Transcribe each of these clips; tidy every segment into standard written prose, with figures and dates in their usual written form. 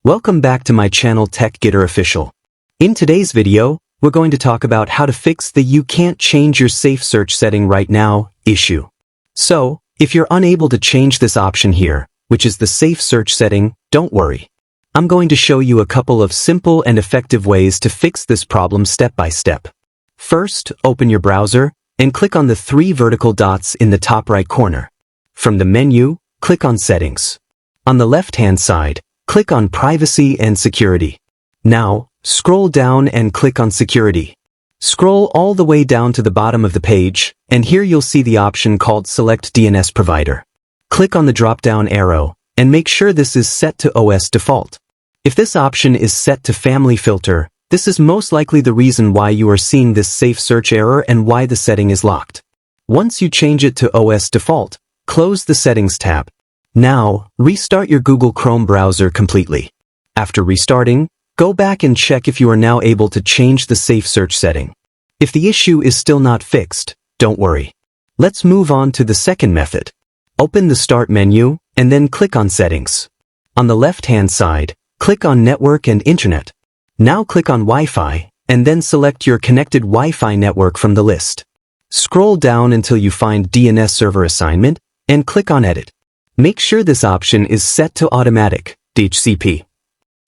Welcome back to my channel TechGetter Official. In today's video, we're going to talk about how to fix the "you can't change your safe search setting right now" issue. So, if you're unable to change this option here, which is the safe search setting, don't worry. I'm going to show you a couple of simple and effective ways to fix this problem step by step. First, open your browser and click on the three vertical dots in the top right corner. From the menu, click on Settings. On the left-hand side, click on Privacy and Security. Now, scroll down and click on Security. Scroll all the way down to the bottom of the page, and here you'll see the option called Select DNS Provider. Click on the drop-down arrow, and make sure this is set to OS Default. If this option is set to Family Filter, this is most likely the reason why you are seeing this safe search error and why the setting is locked. Once you change it to OS Default, close the Settings tab. Now, restart your Google Chrome browser completely. After restarting, go back and check if you are now able to change the safe search setting. If the issue is still not fixed, don't worry. Let's move on to the second method. Open the Start menu, and then click on Settings. On the left-hand side, click on Network and Internet. Now click on Wi-Fi, and then select your connected Wi-Fi network from the list. Scroll down until you find DNS Server Assignment, and click on Edit. Make sure this option is set to Automatic, DHCP.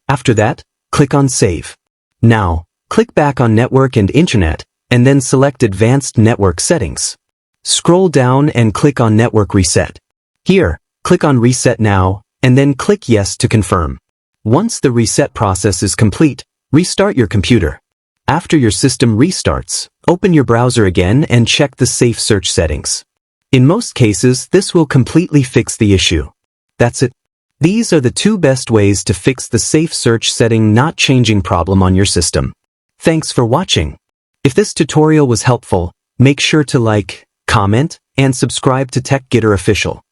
After that, click on Save. Now, click back on Network and Internet, and then select Advanced Network Settings. Scroll down and click on Network Reset. Here, click on Reset Now, and then click Yes to confirm. Once the reset process is complete, restart your computer. After your system restarts, open your browser again and check the safe search settings. In most cases, this will completely fix the issue. That's it. These are the two best ways to fix the safe search setting not changing problem on your system. Thanks for watching. If this tutorial was helpful, make sure to like, comment, and subscribe to TechGetter Official.